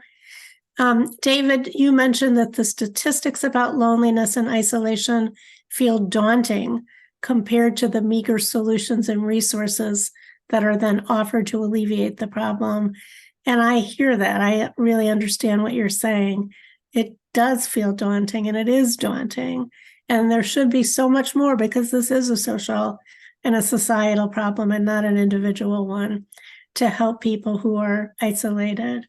David, you mentioned that the statistics about loneliness and isolation feel daunting compared to the meager solutions and resources that are then offered to alleviate the problem. And I hear that. I really understand what you're saying. It does feel daunting, and it is daunting. And there should be so much more, because this is a social and a societal problem and not an individual one, to help people who are isolated.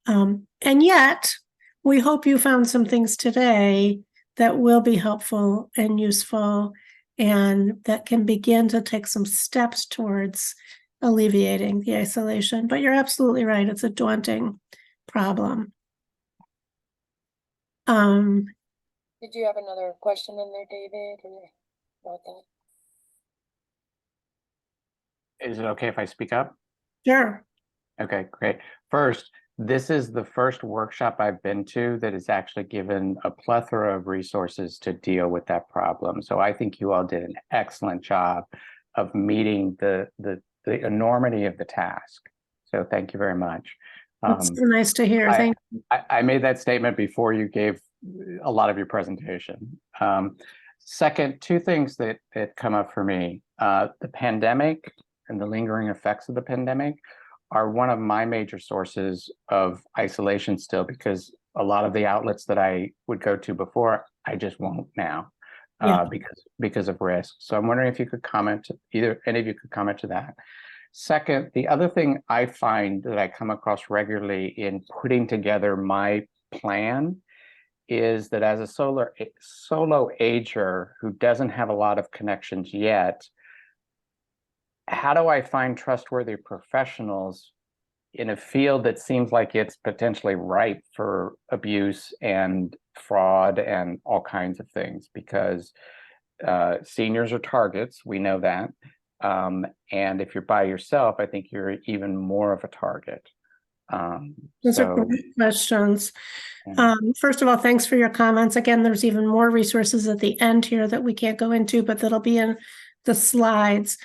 And yet, we hope you found some things today that will be helpful and useful. and that can begin to take some steps towards alleviating the isolation. But you're absolutely right. It's a daunting problem. Did you have another question in there, David, or about that? Is it okay if I speak up? Sure. Okay, great. First, this is the first workshop I've been to that has actually given a plethora of resources to deal with that problem. So I think you all did an excellent job of meeting the enormity of the task. So thank you very much. It's so nice to hear. Thank you. I made that statement before you gave a lot of your presentation. Second, two things that come up for me. The pandemic and the lingering effects of the pandemic are one of my major sources of isolation still, because a lot of the outlets that I would go to before, I just won't now because of risk. So I'm wondering if you could comment, any of you could comment to that. Second, the other thing I find that I come across regularly in putting together my plan is that as a solo ager who doesn't have a lot of connections yet, how do I find trustworthy professionals in a field that seems like it's potentially ripe for abuse and fraud and all kinds of things? Because seniors are targets, we know that. And if you're by yourself, I think you're even more of a target. Those are great questions. First of all, thanks for your comments. Again, there's even more resources at the end here that we can't go into, but that'll be in the slides.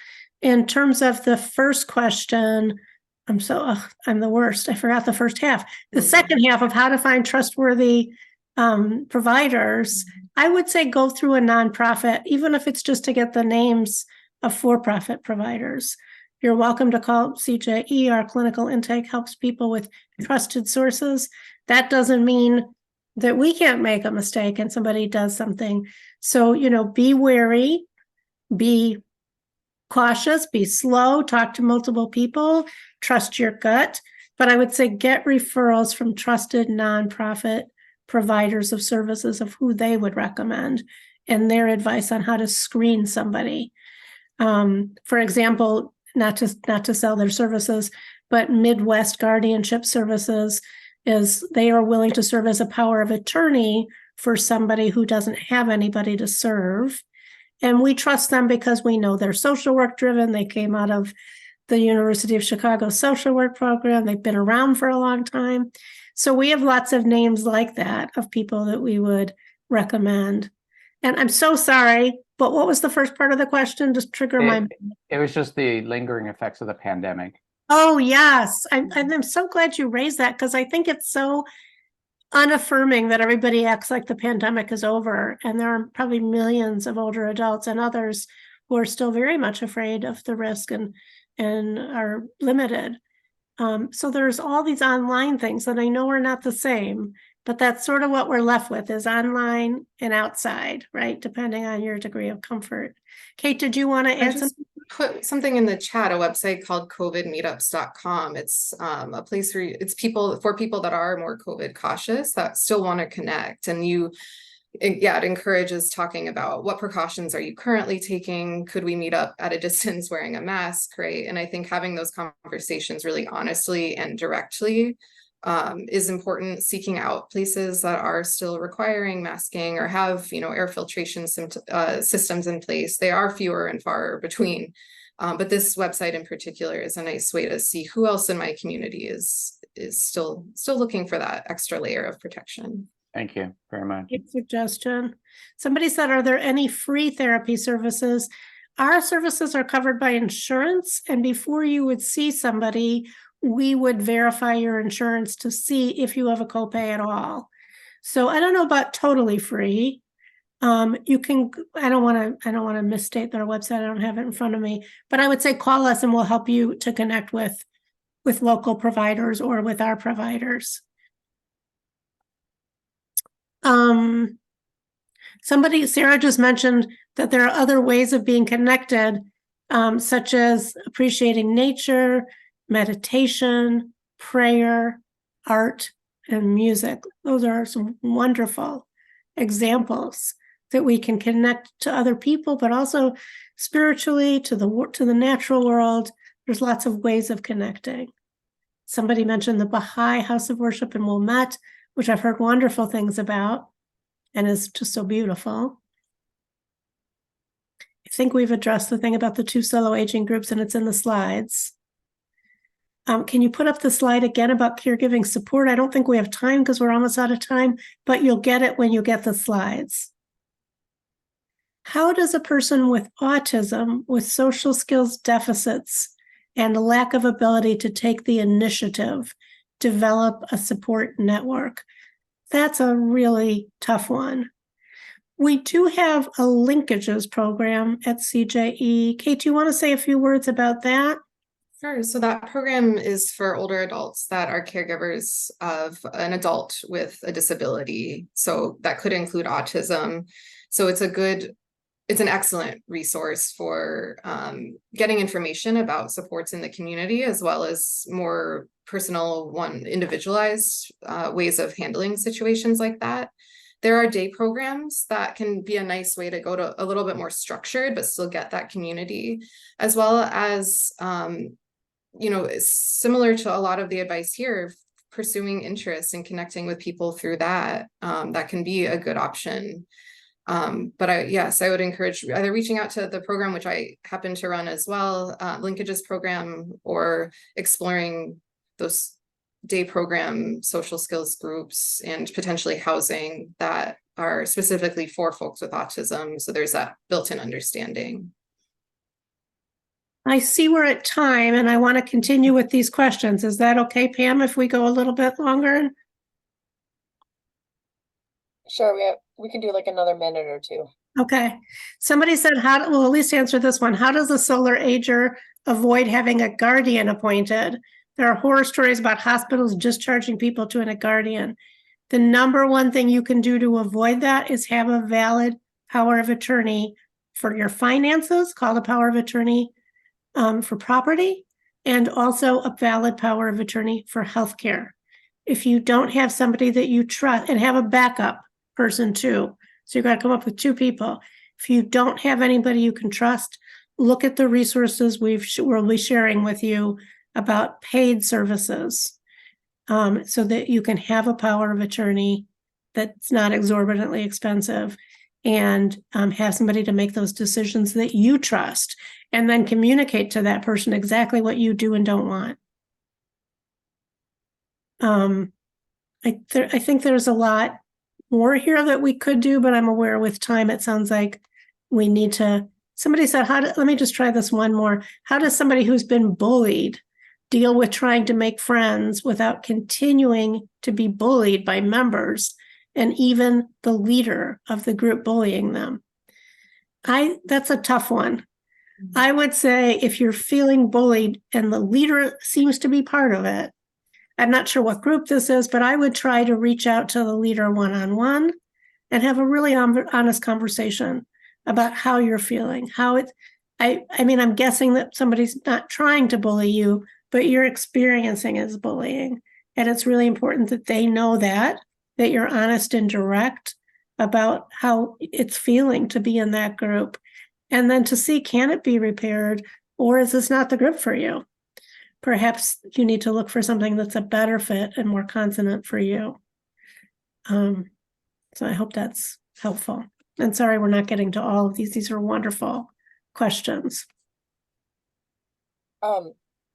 In terms of the first question, I'm the worst. I forgot the first half. The second half of how to find trustworthy providers, I would say go through a nonprofit, even if it's just to get the names of for-profit providers. You're welcome to call CJE. Our clinical intake helps people with trusted sources. That doesn't mean that we can't make a mistake and somebody does something. So, be wary, be cautious, be slow, talk to multiple people, trust your gut. But I would say get referrals from trusted nonprofit providers of services of who they would recommend and their advice on how to screen somebody. For example, not to sell their services, but Midwest Guardianship Services they are willing to serve as a power of attorney for somebody who doesn't have anybody to serve. And we trust them because we know they're social work driven. They came out of the University of Chicago social work program. They've been around for a long time. So we have lots of names like that of people that we would recommend. And I'm so sorry, but what was the first part of the question? Just trigger my... It was just the lingering effects of the pandemic. Oh, yes. I'm so glad you raised that, because I think it's so unaffirming that everybody acts like the pandemic is over. And there are probably millions of older adults and others who are still very much afraid of the risk and are limited. So there's all these online things that I know are not the same, but that's sort of what we're left with, is online and outside, right? Depending on your degree of comfort. Kate, did you want to add something? Put something in the chat, a website called covidmeetups.com. It's a place where it's for people that are more COVID cautious that still want to connect. And it encourages talking about what precautions are you currently taking? Could we meet up at a distance wearing a mask, right? And I think having those conversations really honestly and directly is important. Seeking out places that are still requiring masking or have, air filtration systems in place. They are fewer and far between, but this website in particular is a nice way to see who else in my community is still looking for that extra layer of protection. Thank you very much. Good suggestion. Somebody said, are there any free therapy services? Our services are covered by insurance, and before you would see somebody, we would verify your insurance to see if you have a copay at all. So I don't know about totally free. You can, I don't want to misstate their website. I don't have it in front of me, but I would say call us and we'll help you to connect with local providers or with our providers. Sarah just mentioned that there are other ways of being connected, such as appreciating nature, meditation, prayer, art, and music. Those are some wonderful examples that we can connect to other people, but also spiritually to the natural world. There's lots of ways of connecting. Somebody mentioned the Baha'i House of Worship in Wilmette, which I've heard wonderful things about and is just so beautiful. I think we've addressed the thing about the 2 solo aging groups, and it's in the slides. Can you put up the slide again about caregiving support? I don't think we have time because we're almost out of time, but you'll get it when you get the slides. How does a person with autism, with social skills deficits, and a lack of ability to take the initiative, develop a support network? That's a really tough one. We do have a linkages program at CJE. Kate, do you want to say a few words about that? Sure. So that program is for older adults that are caregivers of an adult with a disability. So that could include autism. So it's an excellent resource for getting information about supports in the community, as well as more personal, individualized ways of handling situations like that. There are day programs that can be a nice way to go to a little bit more structured, but still get that community, as well as, similar to a lot of the advice here, pursuing interest and connecting with people through that, that can be a good option. But I would encourage either reaching out to the program, which I happen to run as well, linkages program, or exploring those day program social skills groups and potentially housing that are specifically for folks with autism. So there's that built-in understanding. I see we're at time and I want to continue with these questions. Is that okay, Pam, if we go a little bit longer? Sure, we can do like another minute or two. Okay. Somebody said, we'll at least answer this one. How does a solar ager avoid having a guardian appointed? There are horror stories about hospitals discharging people to a guardian. The number one thing you can do to avoid that is have a valid power of attorney for your finances, called a power of attorney for property, and also a valid power of attorney for healthcare. If you don't have somebody that you trust, and have a backup person too, so you've got to come up with 2 people. If you don't have anybody you can trust, look at the resources we'll be sharing with you about paid services, so that you can have a power of attorney that's not exorbitantly expensive, and have somebody to make those decisions that you trust, and then communicate to that person exactly what you do and don't want. I think there's a lot more here that we could do, but I'm aware with time, it sounds like we need to. Somebody said, let me just try this one more. How does somebody who's been bullied deal with trying to make friends without continuing to be bullied by members and even the leader of the group bullying them? That's a tough one. I would say if you're feeling bullied and the leader seems to be part of it, I'm not sure what group this is, but I would try to reach out to the leader one-on-one and have a really honest conversation about how you're feeling, I'm guessing that somebody's not trying to bully you, but you're experiencing as bullying. And it's really important that they know that you're honest and direct about how it's feeling to be in that group. And then to see, can it be repaired, or is this not the group for you? Perhaps you need to look for something that's a better fit and more consonant for you. So I hope that's helpful. And sorry, we're not getting to all of these. These are wonderful questions.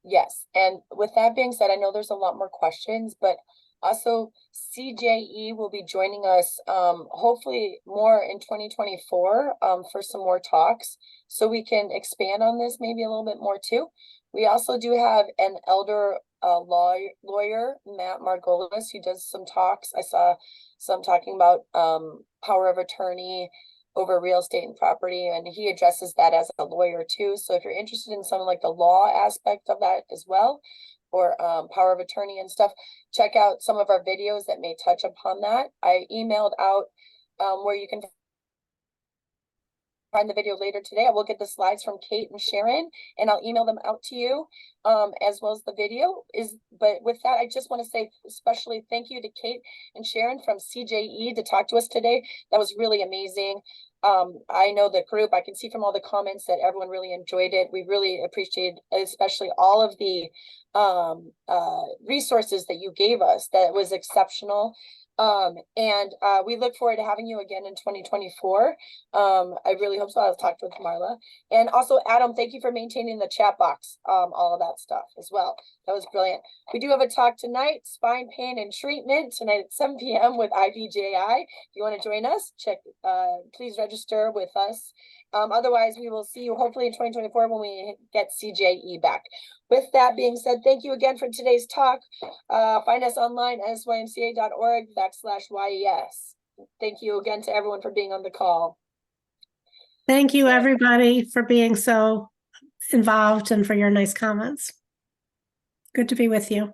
Yes. And with that being said, I know there's a lot more questions, but also CJE will be joining us hopefully more in 2024 for some more talks, so we can expand on this maybe a little bit more too. We also do have an elder lawyer, Matt Margolis, who does some talks. I saw some talking about power of attorney over real estate and property, and he addresses that as a lawyer too. So if you're interested in something like the law aspect of that as well, or power of attorney and stuff, check out some of our videos that may touch upon that. I emailed out where you can find the video later today. I will get the slides from Kate and Sharon, and I'll email them out to you, as well as the video. But with that, I just want to say especially thank you to Kate and Sharon from CJE to talk to us today. That was really amazing. I know the group, I can see from all the comments that everyone really enjoyed it. We really appreciate, especially all of the resources that you gave us. That was exceptional. We look forward to having you again in 2024. I really hope so. I'll talk with Marla. And also, Adam, thank you for maintaining the chat box, all of that stuff as well. That was brilliant. We do have a talk tonight, spine pain and treatment, tonight at 7 p.m. with IBJI. If you want to join us, please register with us. Otherwise, we will see you hopefully in 2024 when we get CJE back. With that being said, thank you again for today's talk. Find us online at symca.org/YES. Thank you again to everyone for being on the call. Thank you, everybody, for being so involved and for your nice comments. Good to be with you.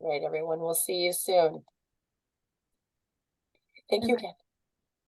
All right, everyone. We'll see you soon. Thank you again.